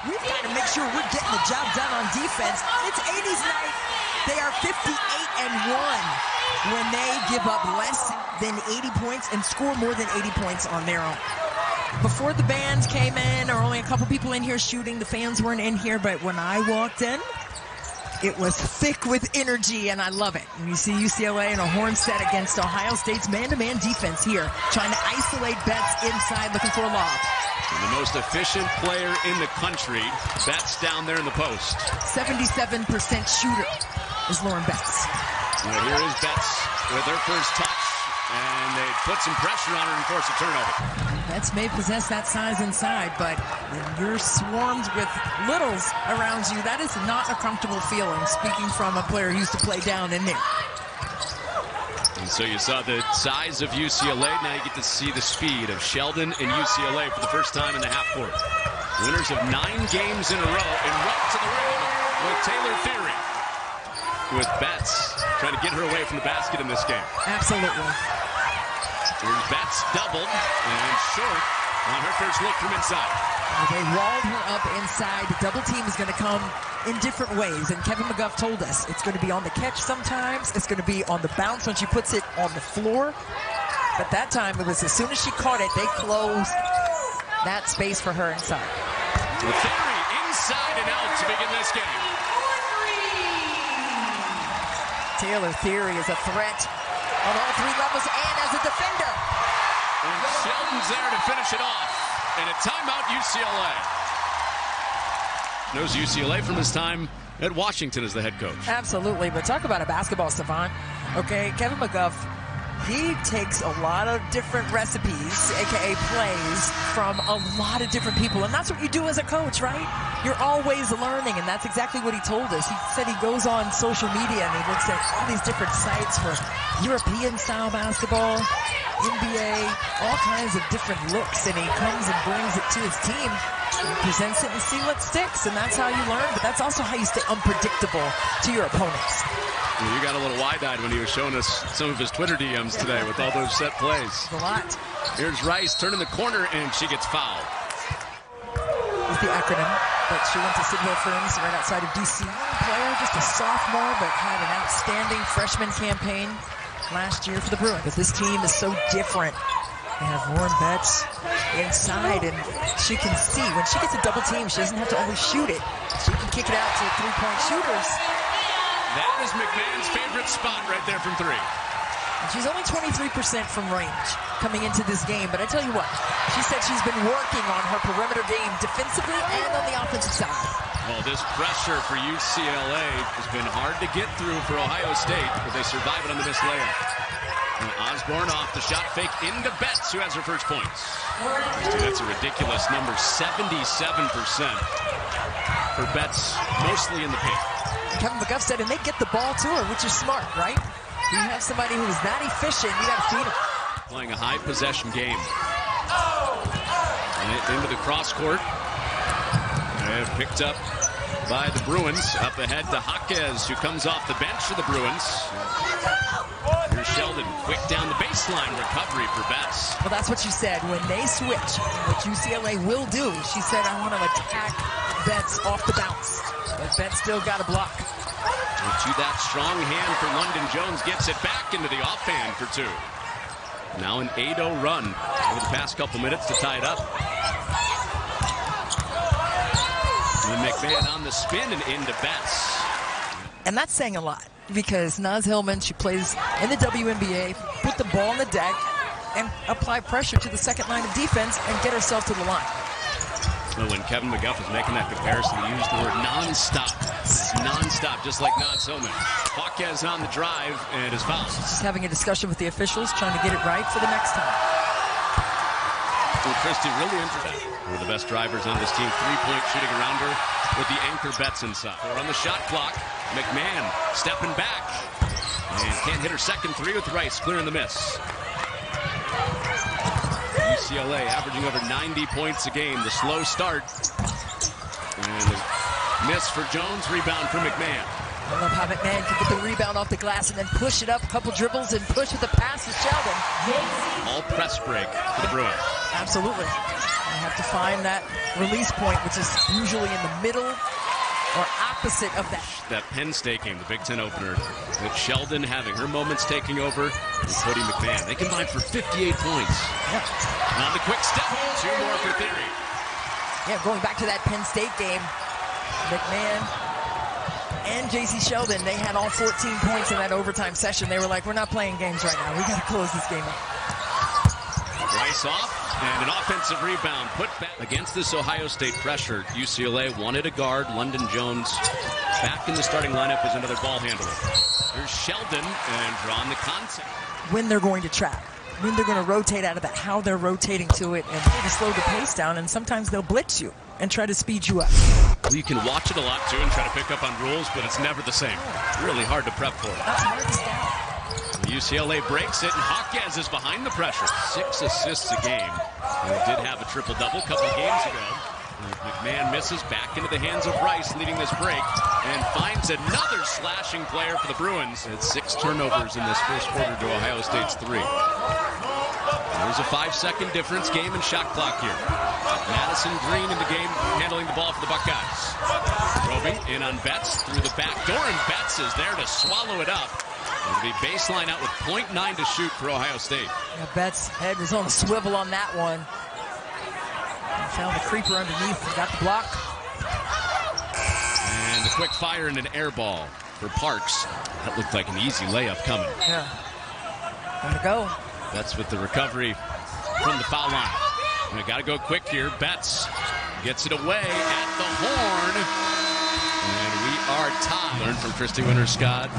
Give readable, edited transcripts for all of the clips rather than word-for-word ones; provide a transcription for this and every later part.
we've got to make sure we're getting the job done on defense. It's 80s night. They are 58-1 when they give up less than 80 points and score more than 80 points on their own. Before the bands came in, there were only a couple people in here shooting. The fans weren't in here, but when I walked in, it was thick with energy, and I love it. And you see UCLA in a horn set against Ohio State's man-to-man defense here, trying to isolate Betts inside, looking for a lob. And the most efficient player in the country, Betts down there in the post. 77% shooter is Lauren Betts. Well, here is Betts with her first touch, and they put some pressure on her and force a turnover. Betts may possess that size inside, but when you're swarmed with littles around you, that is not a comfortable feeling, speaking from a player who used to play down in there. And so you saw the size of UCLA. Now you get to see the speed of Sheldon and UCLA for the first time in the half court. Winners of 9 games in a row, and right to the rim with Taylor Theory. With Betts trying to get her away from the basket in this game. Absolutely. Here's Betts doubled and short on her first look from inside. They walled her up inside. The double team is going to come in different ways, and Kevin McGuff told us it's going to be on the catch sometimes. It's going to be on the bounce when she puts it on the floor. But that time, it was as soon as she caught it, they closed that space for her inside. With Theory inside and out to begin this game. Taylor Theory is a threat on all 3 levels and as a defender. And Sheldon's there to finish it off. And a timeout, UCLA. Knows UCLA from his time at Washington as the head coach. Absolutely, but talk about a basketball savant. Okay, Kevin McGuff, he takes a lot of different recipes, a.k.a. plays, from a lot of different people. And that's what you do as a coach, right? You're always learning, and that's exactly what he told us. He said he goes on social media and he looks at all these different sites for European-style basketball, NBA, all kinds of different looks, and he comes and brings it to his team and presents it and see what sticks, and that's how you learn, but that's also how you stay unpredictable to your opponents. Well, you got a little wide-eyed when he was showing us some of his Twitter DMs today with all those set plays. A lot. Here's Rice turning the corner, and she gets fouled. With the acronym, but she went to Sidwell Friends right outside of D.C. Player, just a sophomore, but had an outstanding freshman campaign last year for the Bruins. But this team is so different. They have Lauren Betts inside, and she can see when she gets a double team, she doesn't have to always shoot it. She can kick it out to 3-point shooters. That is McMahon's favorite spot right there from 3. And she's only 23% from range coming into this game, but I tell you what, she said she's been working on her perimeter game defensively and on the offensive side. Well, this pressure for UCLA has been hard to get through for Ohio State, but they survive it on the missed layup. And Osborne off the shot fake into Betts, who has her first points. That's a ridiculous number, 77% for Betts, mostly in the paint. Kevin McGuff said, and they get the ball to her, which is smart, right? You have somebody who is that efficient, you got to feed him. Playing a high possession game. And into the cross court. And picked up by the Bruins. Up ahead to Jaquez, who comes off the bench for the Bruins. Here's Sheldon, quick down the baseline recovery for Betts. Well, that's what she said. When they switch, what UCLA will do, she said, I want to attack Betts off the bounce. But Betts still got a block. And to that strong hand for London Jones, gets it back into the offhand for 2. Now an 8-0 run over the past couple minutes to tie it up. And McMahon on the spin and into Betts. And that's saying a lot, because Naz Hillman, she plays in the WNBA, put the ball on the deck and apply pressure to the second line of defense and get herself to the line. But when Kevin McGuff was making that comparison, he used the word non-stop. It's non-stop, just like Naz Hillman. Jaquez on the drive and is fouled. Just having a discussion with the officials, trying to get it right for the next time. Well, Christie, really interesting. One of the best drivers on this team, 3-point shooting around her with the anchor Betts inside. We're on the shot clock. McMahon stepping back. And can't hit her second 3 with Rice, clearing the miss. UCLA averaging over 90 points a game. The slow start. And the miss for Jones. Rebound for McMahon. I love how McMahon can get the rebound off the glass and then push it up, a couple dribbles, and push with the pass to Sheldon. All press break for the Bruins. Absolutely. have to find that release point, which is usually in the middle or opposite of that. That Penn State game, the Big Ten opener, with Sheldon having her moments taking over, and Cody McMahon. They combined for 58 points. Yeah. On the quick step, 2 more for Theory. Yeah, going back to that Penn State game, McMahon and J.C. Sheldon, they had all 14 points in that overtime session. They were like, we're not playing games right now. We got to close this game up. Rice off, and an offensive rebound put back against this Ohio State pressure. UCLA wanted a guard. London Jones back in the starting lineup as another ball handler. Here's Sheldon, and drawing the contact. When they're going to trap, when they're going to rotate out of that, how they're rotating to it, and try to slow the pace down, and sometimes they'll blitz you and try to speed you up. You can watch it a lot, too, and try to pick up on rules, but it's never the same. Really hard to prep for. That's hard to stop. UCLA breaks it, and Hawkes is behind the pressure. 6 assists a game. And he did have a triple-double a couple of games ago. McMahon misses back into the hands of Rice, leading this break, and finds another slashing player for the Bruins. It's 6 turnovers in this first quarter to Ohio State's 3. There's a 5-second difference, game and shot clock here. Madison Green in the game, handling the ball for the Buckeyes. Roving in on Betts through the back door, and Betts is there to swallow it up. It'll be baseline out with 0.9 to shoot for Ohio State. Yeah, Betts' head was on a swivel on that one. Found the creeper underneath and got the block. And a quick fire and an air ball for Parks. That looked like an easy layup coming. Yeah. Time to go. Betts with the recovery from the foul line. We got to go quick here. Betts gets it away at the horn. And we are tied. Learn from Christy Winter-Scott.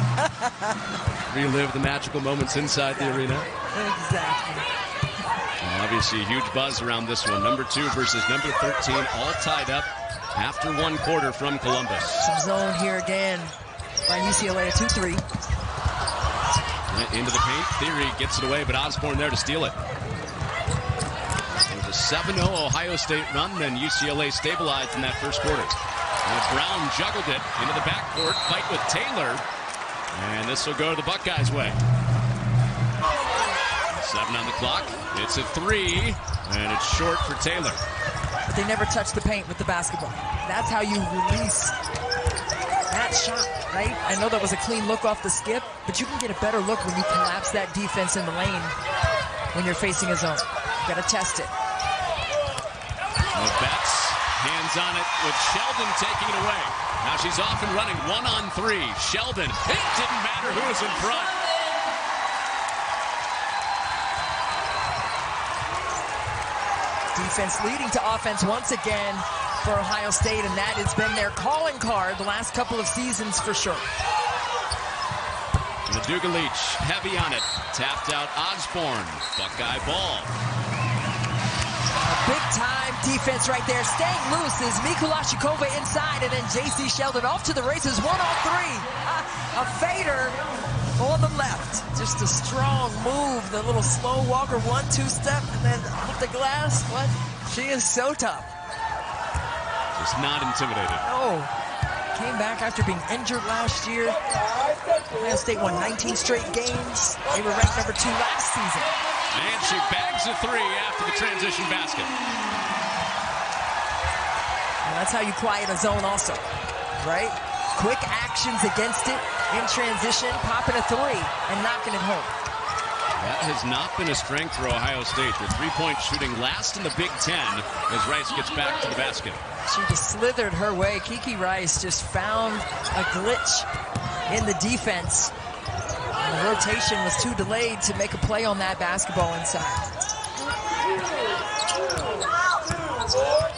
Relive the magical moments inside the arena. Exactly. And obviously a huge buzz around this one. Number 2 versus number 13, all tied up after 1 quarter from Columbus. Some zone here again by UCLA, a 2-3. Into the paint. Theory gets it away, but Osborne there to steal it. It was a 7-0 Ohio State run, then UCLA stabilized in that first quarter. And Brown juggled it into the backcourt, fight with Taylor. And this will go the Buckeyes' way. 7 on the clock. It's a 3, and it's short for Taylor. But they never touch the paint with the basketball. That's how you release that shot, right? I know that was a clean look off the skip, but you can get a better look when you collapse that defense in the lane when you're facing a zone. You got to test it. Betts, hands on it with Sheldon taking it away. Now she's off and running, 1-on-3. Sheldon, it didn't matter who was in front. Defense leading to offense once again for Ohio State, and that has been their calling card the last couple of seasons for sure. Maduga-Leach, heavy on it. Tapped out Osborne. Buckeye ball. Big-time defense right there. Staying loose is Mikulashikova inside, and then J.C. Sheldon off to the races. 1-on-3. A fader on the left. Just a strong move. The little slow walker 1-2 step, and then off the glass. What? She is so tough. Just not intimidated. Oh, came back after being injured last year. Ohio State won 19 straight games. They were ranked number 2 last season. And she bags a 3 after the transition basket. And that's how you quiet a zone also, right? Quick actions against it in transition, popping a 3 and knocking it home. That has not been a strength for Ohio State. Their 3-point shooting last in the Big Ten as Rice gets back to the basket. She just slithered her way. Kiki Rice just found a glitch in the defense. And the rotation was too delayed to make a play on that basketball inside.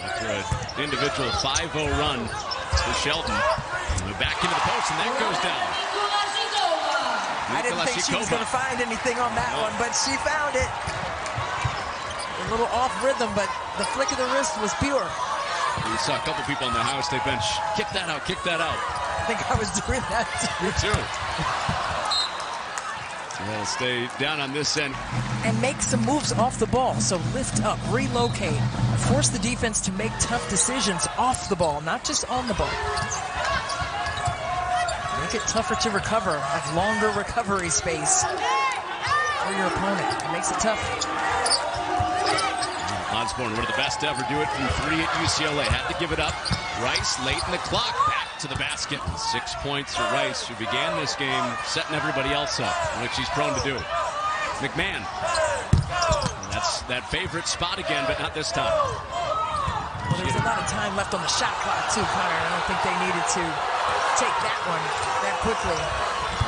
After an individual 5-0 run for Sheldon. Back into the post, and that goes down. I didn't think she was going to find anything on that one, but she found it. A little off rhythm, but the flick of the wrist was pure. We saw a couple people on the Ohio State bench. Kick that out, kick that out. I think I was doing that too. Me too. They'll stay down on this end. And make some moves off the ball. So lift up, relocate, force the defense to make tough decisions off the ball, not just on the ball. Make it tougher to recover, have longer recovery space for your opponent. It makes it tough. Osborne, one of the best to ever do it from 3 at UCLA. Had to give it up. Rice late in the clock, back to the basket. 6 points for Rice, who began this game setting everybody else up, which he's prone to do. McMahon. That's that favorite spot again, but not this time. Well, there's a lot of time left on the shot clock, too, Connor. I don't think they needed to take that one that quickly.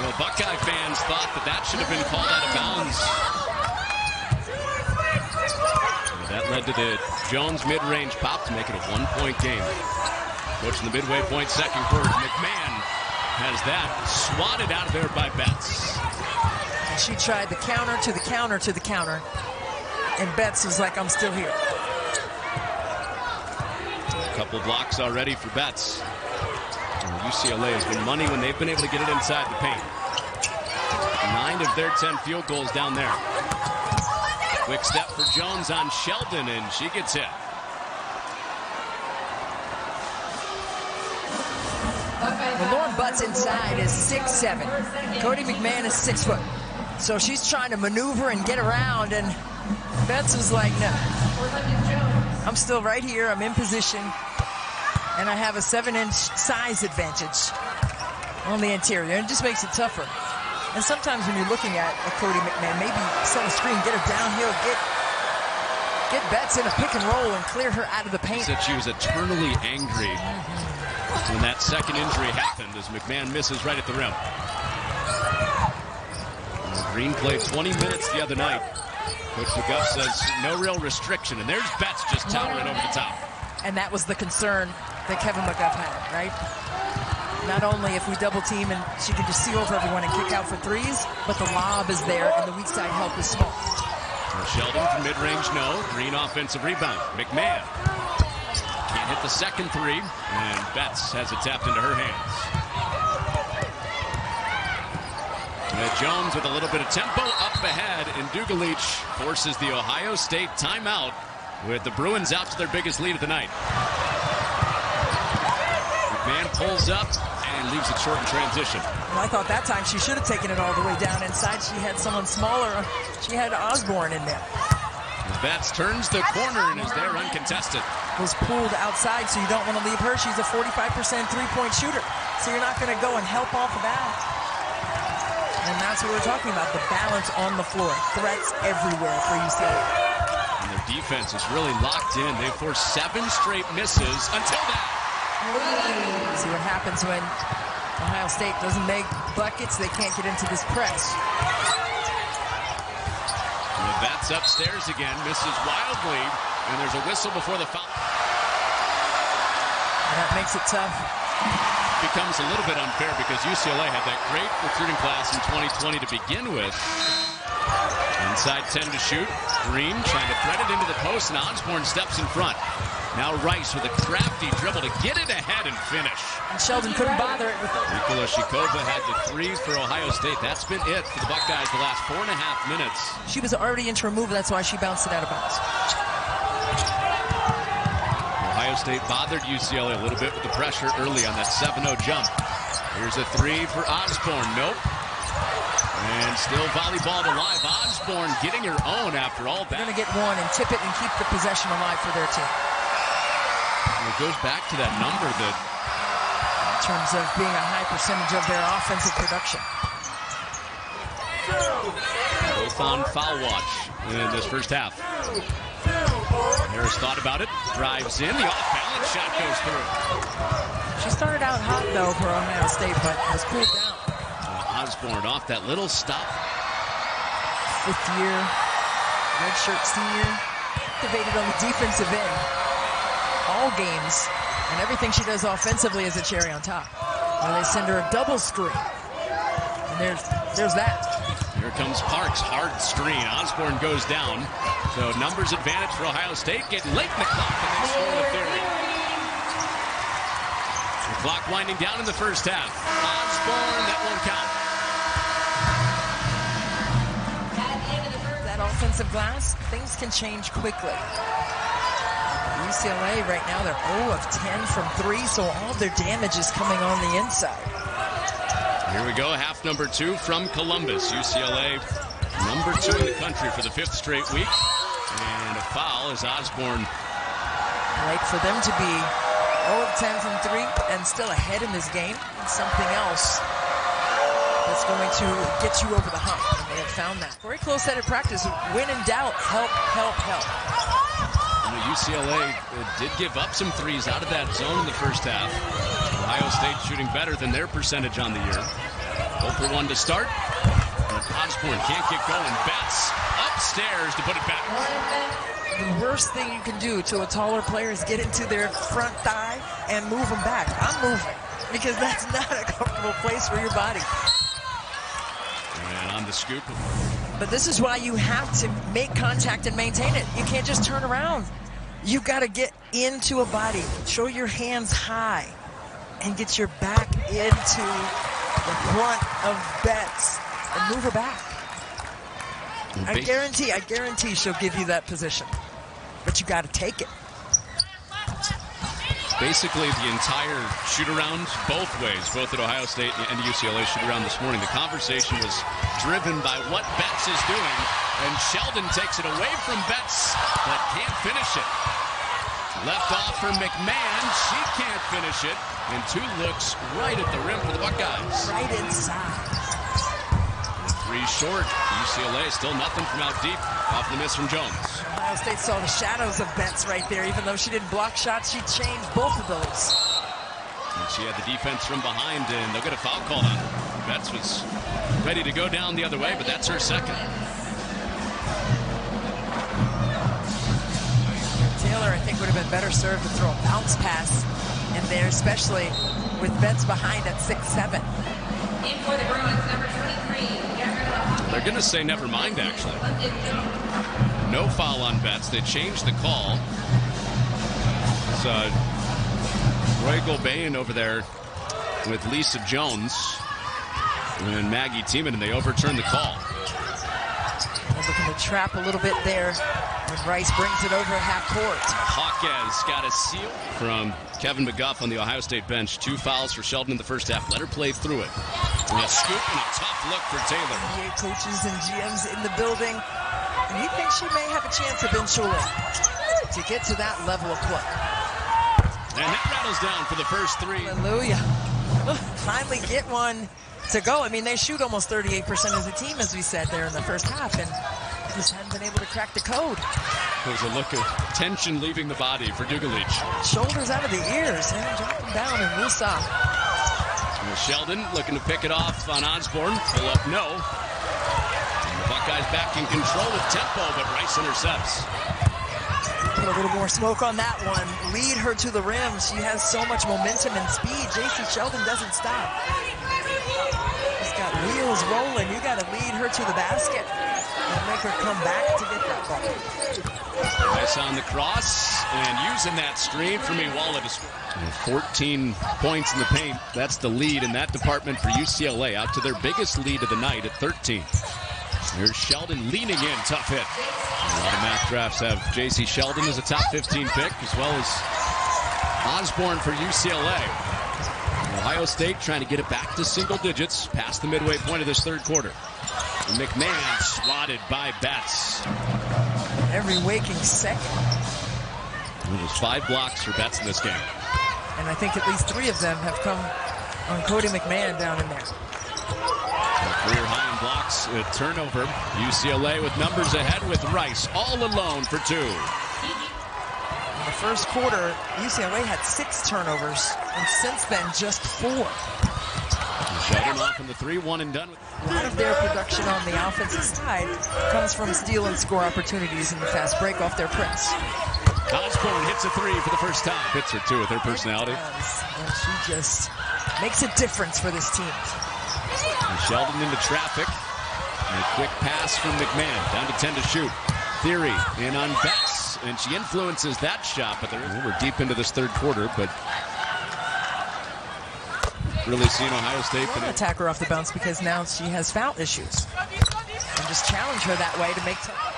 Well, Buckeye fans thought that should have been called out of bounds. That led to the Jones mid-range pop to make it a 1-point game. Coach in the midway point, second quarter. McMahon has that swatted out of there by Betts. And she tried the counter to the counter to the counter. And Betts was like, I'm still here. A couple blocks already for Betts. And UCLA has been money when they've been able to get it inside the paint. 9 of their 10 field goals down there. Quick step for Jones on Sheldon, and she gets hit. Well, Lauren Betts inside is 6'7". Cody McMahon is 6 foot. So she's trying to maneuver and get around, and Betts was like, no. I'm still right here. I'm in position. And I have a 7-inch size advantage on the interior. And it just makes it tougher. And sometimes when you're looking at Cody McMahon, maybe set a screen, get her downhill, get Betts in a pick and roll and clear her out of the paint. She said she was eternally angry when that second injury happened as McMahon misses right at the rim. Green played 20 minutes the other night. Coach McGuff says no real restriction, and there's Betts just towering over the top. And that was the concern that Kevin McGuff had, right? Not only if we double team and she can just seal for everyone and kick out for threes, but the lob is there and the weak side help is small. Sheldon from mid-range, no. Green offensive rebound. McMahon can't hit the second three, and Betts has it tapped into her hands. Jones with a little bit of tempo up ahead, and Dugalich forces the Ohio State timeout with the Bruins out to their biggest lead of the night. McMahon pulls up and leaves it short in transition. Well, I thought that time she should have taken it all the way down inside. She had someone smaller. She had Osborne in there. Betts turns the corner and is there uncontested. Was pulled outside, so you don't want to leave her. She's a 45% three-point shooter, so you're not going to go and help off of that. And that's what we're talking about, the balance on the floor. Threats everywhere for UCLA. And their defense is really locked in. They've forced 7 straight misses until that. See what happens when Ohio State doesn't make buckets. They can't get into this press. And Betts upstairs again, misses wildly, and there's a whistle before the foul. And that makes it tough. Becomes a little bit unfair because UCLA had that great recruiting class in 2020 to begin with. Inside 10 to shoot. Green trying to thread it into the post, and Osborne steps in front. Now Rice with a crafty dribble to get it ahead and finish. And Sheldon couldn't bother it with it. Nikola Shikova had the 3 for Ohio State. That's been it for the Buckeyes the last 4.5 minutes. She was already into her move. That's why she bounced it out of bounds. Ohio State bothered UCLA a little bit with the pressure early on that 7-0 jump. Here's a 3 for Osborne. Nope. And still volleyballed alive. Osborne getting her own after all that. They're going to get one and tip it and keep the possession alive for their team. And it goes back to that number that... In terms of being a high percentage of their offensive production. Both on foul watch in this first half. Harris thought about it, drives in, the off-balance shot goes through. She started out hot, though, for Ohio State, but has cooled down. Osborne off that little stop. 5th year, redshirt senior, activated on the defensive end. All games, and everything she does offensively is a cherry on top. Well, they send her a double screen, and there's that. Here comes Parks, hard screen. Osborne goes down. So numbers advantage for Ohio State. Getting late in the clock, and they score the theory. The clock winding down in the first half. Osborne, that won't count. That offensive glass, things can change quickly. UCLA right now, they're 0 of 10 from 3, so all of their damage is coming on the inside. Here we go, half number 2 from Columbus. UCLA number 2 in the country for the 5th straight week. And a foul as Osborne. Like for them to be 0 of 10 from 3 and still ahead in this game, something else that's going to get you over the hump. And they have found that. Very close-headed practice. When in doubt, help, help, help. UCLA did give up some threes out of that zone in the first half. Ohio State shooting better than their percentage on the year. 0 for 1 to start. But Osborne can't get going. Betts upstairs to put it back. The worst thing you can do to a taller player is get into their front thigh and move them back. I'm moving because that's not a comfortable place for your body. And on the scoop. But this is why you have to make contact and maintain it. You can't just turn around. You've got to get into a body, show your hands high, and get your back into the front of Betts and move her back. I guarantee she'll give you that position. But you got to take it. Basically the entire shoot-around both ways, both at Ohio State and the UCLA shoot-around this morning. The conversation was driven by what Betts is doing, and Sheldon takes it away from Betts, but can't finish it. Left off for McMahon. She can't finish it, and 2 looks right at the rim for the Buckeyes. Right inside. 3 short. UCLA still nothing from out deep off the miss from Jones. Ohio State saw the shadows of Betts right there. Even though she didn't block shots, she changed both of those. And she had the defense from behind, and they'll get a foul called on her. Betts was ready to go down the other way, but that's her second. Taylor, I think, would have been better served to throw a bounce pass in there, especially with Betts behind at 6'7". In for the Bruins, number 23. They're going to say never mind, actually. No foul on Betts. They changed the call. It's Roy Gilbane over there with Lisa Jones and Maggie Tiemann, and they overturned the call. Looking to trap a little bit there when Rice brings it over half court. Hawkes got a seal from Kevin McGuff on the Ohio State bench. 2 fouls for Sheldon in the first half. Let her play through it. And a scoop and a tough look for Taylor. NBA coaches and GMs in the building. And he thinks she may have a chance eventually to get to that level of play. And that rattles down for the first 3. Hallelujah. Finally get one to go. I mean, they shoot almost 38% as a team, as we said there in the first half, and just haven't been able to crack the code. There's a look of tension leaving the body for Dugalich. Shoulders out of the ears, and drop them down, and we'll stop. And Sheldon looking to pick it off on Osborne. Pull up, no. And the Buckeyes back in control with tempo, but Rice intercepts. Put a little more smoke on that one. Lead her to the rim. She has so much momentum and speed. J.C. Sheldon doesn't stop. She's got wheels rolling. You got to lead her to the basket and make her come back to get that ball. Rice on the cross and using that screen for Miwala to score. 14 points in the paint. That's the lead in that department for UCLA, out to their biggest lead of the night at 13. Here's Sheldon leaning in, tough hit. A lot of mock drafts have J.C. Sheldon as a top 15 pick, as well as Osborne for UCLA. Ohio State trying to get it back to single digits past the midway point of this third quarter. And McMahon swatted by Betts. Every waking second. There's 5 blocks for Betts in this game. And I think at least 3 of them have come on Cody McMahon down in there. Career high in blocks, a turnover. UCLA with numbers ahead with Rice all alone for 2. In the first quarter, UCLA had 6 turnovers, and since then just 4. Sheldon off in the 3, 1 and done. A lot of their production on the offensive side comes from steal and score opportunities in the fast break off their press. Osborne hits a 3 for the first time. Hits her 2 with her personality. And she just makes a difference for this team. And Sheldon into traffic. And a quick pass from McMahon. Down to 10 to shoot. Theory in on Betts. And she influences that shot. But we're deep into this third quarter. But really seeing Ohio State. Attack her off the bounce because now she has foul issues. And just challenge her that way to make time.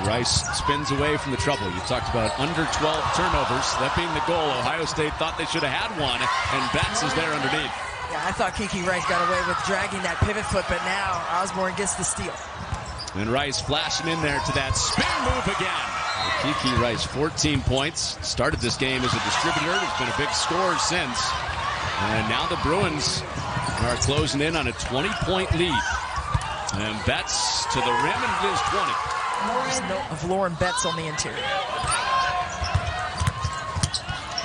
Rice spins away from the trouble. You talked about under 12 turnovers. That being the goal. Ohio State thought they should have had one, and Betts is there underneath. Yeah, I thought Kiki Rice got away with dragging that pivot foot, but now Osborne gets the steal. And Rice flashing in there to that spin move again. Kiki Rice, 14 points. Started this game as a distributor. He's been a big scorer since. And now the Bruins are closing in on a 20-point lead. And Betts to the rim and gives 20. There's note of Lauren Betts on the interior.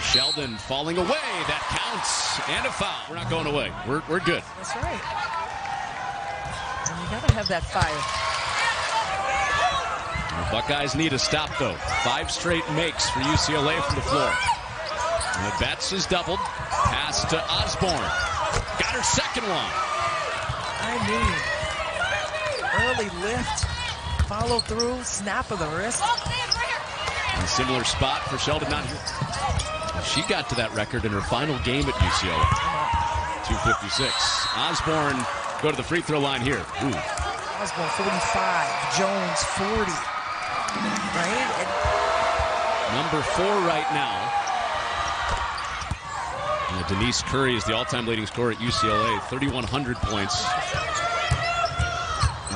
Sheldon falling away. That counts. And a foul. We're not going away. We're good. That's right. And you got to have that fire. The Buckeyes need a stop, though. 5 straight makes for UCLA from the floor. And Betts is doubled. Pass to Osborne. Got her second one. I mean, early lift, follow through, snap of the wrist. A similar spot for Sheldon not here. She got to that record in her final game at UCLA. 2:56. Osborne go to the free throw line here. Ooh. Osborne 45, Jones 40. Right? Number 4 right now. And Denise Curry is the all-time leading scorer at UCLA, 3,100 points.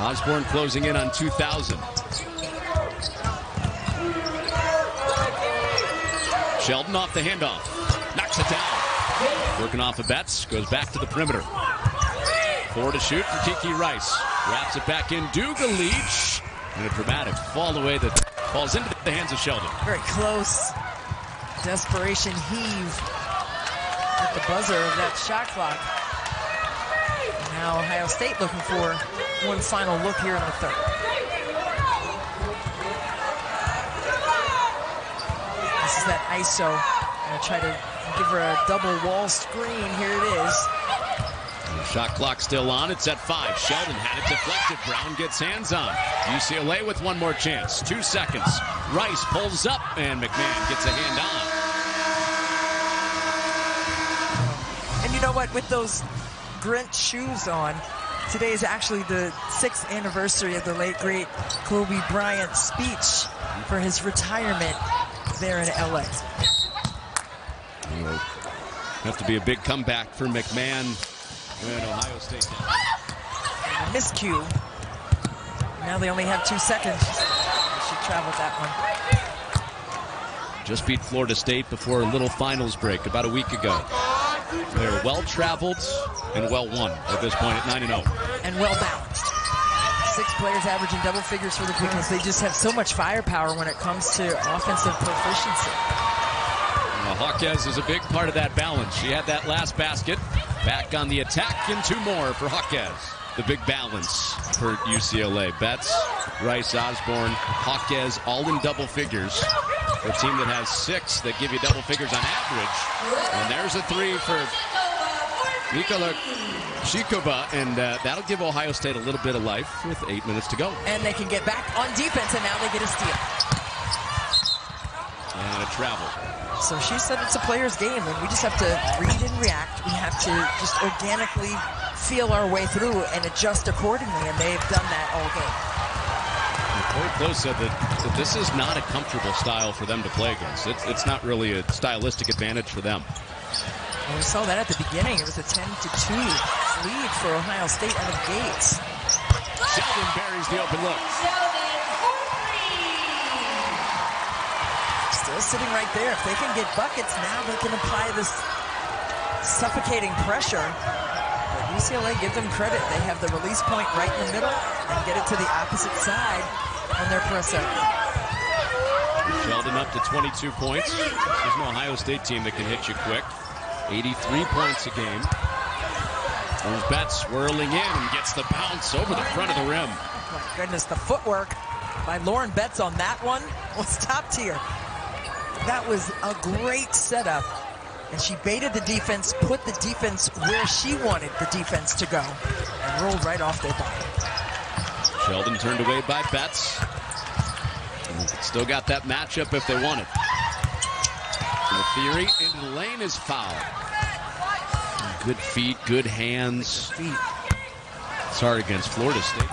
Osborne closing in on 2,000. Sheldon off the handoff. Knocks it down. Working off of Betts. Goes back to the perimeter. 4 to shoot for Kiki Rice. Wraps it back in. Dougal Leach. And a dramatic fall away that falls into the hands of Sheldon. Very close. Desperation heave at the buzzer of that shot clock. And now Ohio State looking for one final look here in the third. This is that ISO. Gonna try to give her a double wall screen. Here it is. Shot clock still on. It's at 5. Sheldon had it deflected. Brown gets hands on. UCLA with one more chance. 2 seconds. Rice pulls up, and McMahon gets a hand on. And you know what? With those Grinch shoes on, today is actually the 6th anniversary of the late, great Kobe Bryant's speech for his retirement there in LA. It'll have to be a big comeback for McMahon. And Ohio State down. Miscue. Now they only have 2 seconds. She traveled that one. Just beat Florida State before a little finals break about a week ago. They're well-traveled and well-won at this point at 9-0. And well-balanced. 6 players averaging double figures for the Buckeyes. They just have so much firepower when it comes to offensive proficiency. Buckeyes is a big part of that balance. She had that last basket. Back on the attack and 2 more for Buckeyes. The big balance for UCLA. Betts, Rice, Osborne, Buckeyes all in double figures. For a team that has 6 that give you double figures on average. And there's a 3 for Nikola Shikova, and that'll give Ohio State a little bit of life with 8 minutes to go. And they can get back on defense, and now they get a steal. And a travel. So she said it's a player's game, and we just have to read and react. We have to just organically feel our way through and adjust accordingly, and they've done that all game. Corey Close said that this is not a comfortable style for them to play against. It's not really a stylistic advantage for them. Well, we saw that at the beginning. It was a 10-2 lead for Ohio State out of the gates. Sheldon buries the open look. Still sitting right there. If they can get buckets, now they can apply this suffocating pressure. But UCLA, give them credit. They have the release point right in the middle and get it to the opposite side on their press out. Sheldon up to 22 points. There's an Ohio State team that can hit you quick. 83 points a game. There's Betts swirling in and gets the bounce over the front of the rim. Oh my goodness, the footwork by Lauren Betts on that one was top tier. That was a great setup, and she baited the defense, put the defense where she wanted the defense to go, and rolled right off their body. Sheldon turned away by Betts. Still got that matchup if they want it. The theory into the lane is foul. Good feet, good hands. It's hard against Florida State.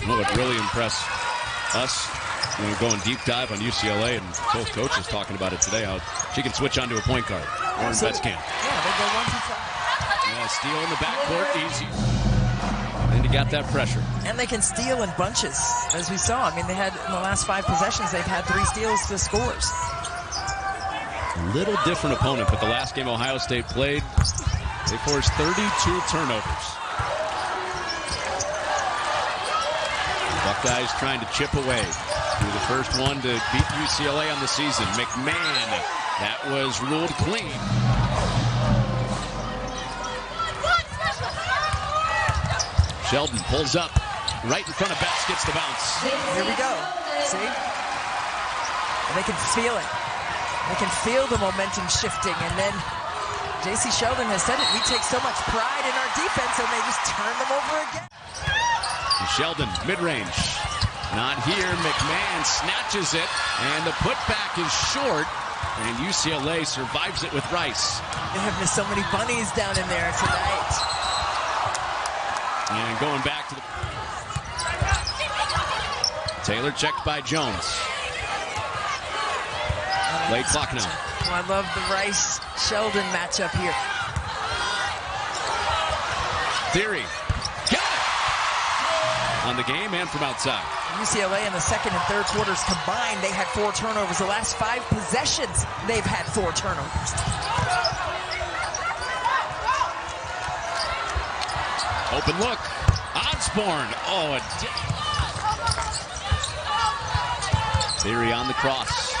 What would really impress us, going deep dive on UCLA, and both coaches talking about it today, how she can switch onto a point guard. Lauren Betts can. Yeah, they go 1-2-5. Steal in the backcourt, easy. And you got that pressure. And they can steal in bunches, as we saw. I mean, they had, in the last 5 possessions, they've had 3 steals to scores. A little different opponent, but the last game Ohio State played, they forced 32 turnovers. The Buckeyes trying to chip away. Through the first one to beat UCLA on the season. McMahon, that was ruled clean. Sheldon pulls up right in front of Betts, gets the bounce. Here we go. See? And they can feel it. They can feel the momentum shifting. And then J.C. Sheldon has said it. We take so much pride in our defense, and they just turn them over again. And Sheldon, mid-range. Not here. McMahon snatches it, and the putback is short. And UCLA survives it with Rice. They have missed so many bunnies down in there tonight. And going back to the... Taylor checked by Jones. Late clock now. Oh, I love the Rice-Sheldon matchup here. Theory. Got it! On the game and from outside. UCLA in the second and third quarters combined, they had 4 turnovers. The last 5 possessions, they've had 4 turnovers. Open look. Osborne. Oh, Theory on the cross.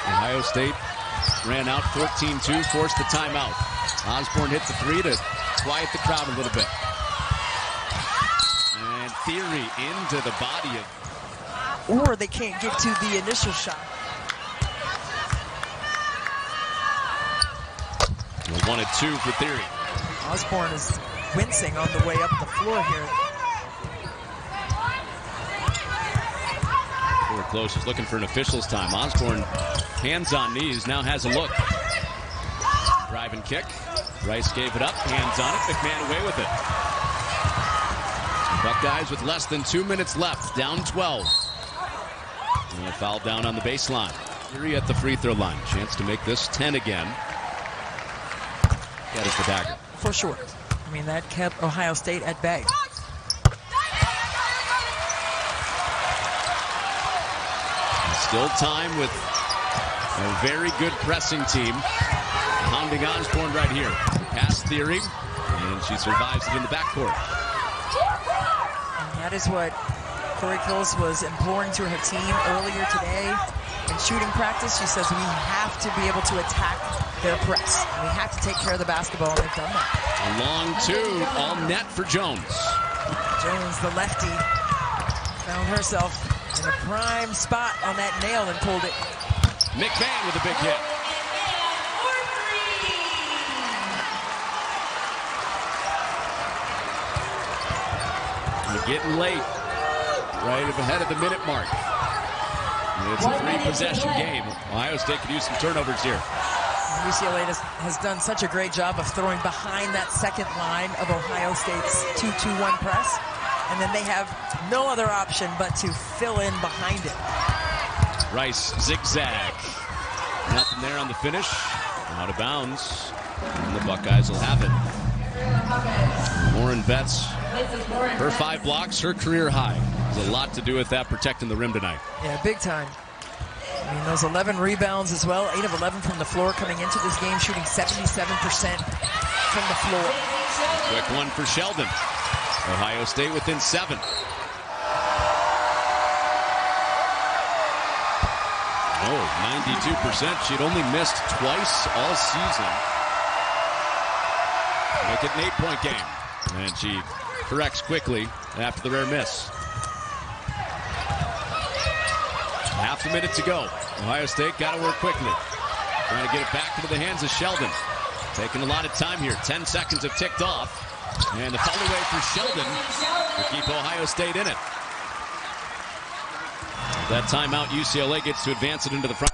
Ohio State ran out 14-2, forced the timeout. Osborne hit the 3 to quiet the crowd a little bit. And Theory into the body of... Or they can't get to the initial shot. 1 and 2 for Theory. Osborne is wincing on the way up the floor here. We're close. He's looking for an official's time. Osborne, hands on knees, now has a look. Drive and kick. Rice gave it up. Hands on it. McMahon away with it. Buckeyes with less than 2 minutes left. Down 12. And a foul down on the baseline. Theory at the free throw line. Chance to make this 10 again. That is the dagger. For sure. I mean, that kept Ohio State at bay. Still time with a very good pressing team. Pounding Osborne right here. Pass Theory, and she survives it in the backcourt. And that is what Corey Kills was imploring to her team earlier today in shooting practice. She says we have to be able to attack their press. We have to take care of the basketball, and they've done that. A long 2, all net for Jones. Jones, the lefty, found herself in a prime spot on that nail and pulled it. McMahon with a big hit. We're getting late, right ahead of the minute mark. It's a 3-possession game. Ohio State could use some turnovers here. UCLA has done such a great job of throwing behind that second line of Ohio State's 2-2-1 press. And then they have no other option but to fill in behind it. Rice zigzag. Nothing there on the finish. Out of bounds. And the Buckeyes will have it. Lauren Betts, her 5 blocks, her career high. There's a lot to do with that, protecting the rim tonight. Yeah, big time. I mean, those 11 rebounds as well. 8 of 11 from the floor coming into this game, shooting 77% from the floor. Quick one for Sheldon. Ohio State within 7. Oh, 92%. She'd only missed twice all season. Make it an 8-point game. And she corrects quickly after the rare miss. Half a minute to go. Ohio State got to work quickly. Trying to get it back into the hands of Sheldon. Taking a lot of time here. 10 seconds have ticked off. And the foul away for Sheldon to keep Ohio State in it. That timeout, UCLA gets to advance it into the front.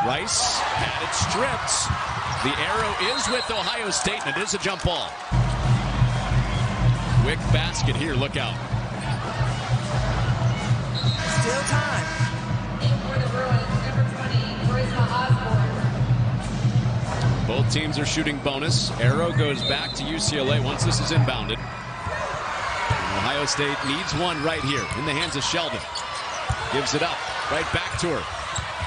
Rice had it stripped. The arrow is with Ohio State, and it is a jump ball. Quick basket here, look out. Still time. In for the Bruins, number 20, Charisma Osborne. Both teams are shooting bonus. Arrow goes back to UCLA once this is inbounded. Ohio State needs one right here in the hands of Sheldon. Gives it up, right back to her.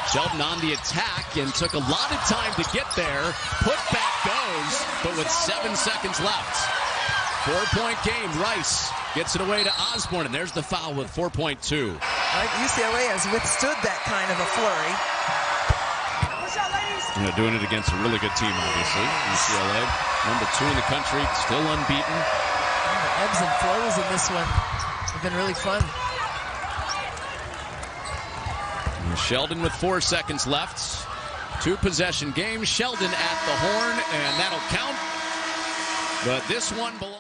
Sheldon on the attack and took a lot of time to get there. Put back goes, but with 7 seconds left. 4-point game. Rice gets it away to Osborne, and there's the foul with 4.2. UCLA has withstood that kind of a flurry. Doing it against a really good team, obviously. UCLA, number 2 in the country, still unbeaten. The ebbs and flows in this one have been really fun. And Sheldon with 4 seconds left. 2-possession game. Sheldon at the horn, and that'll count. But this one belongs.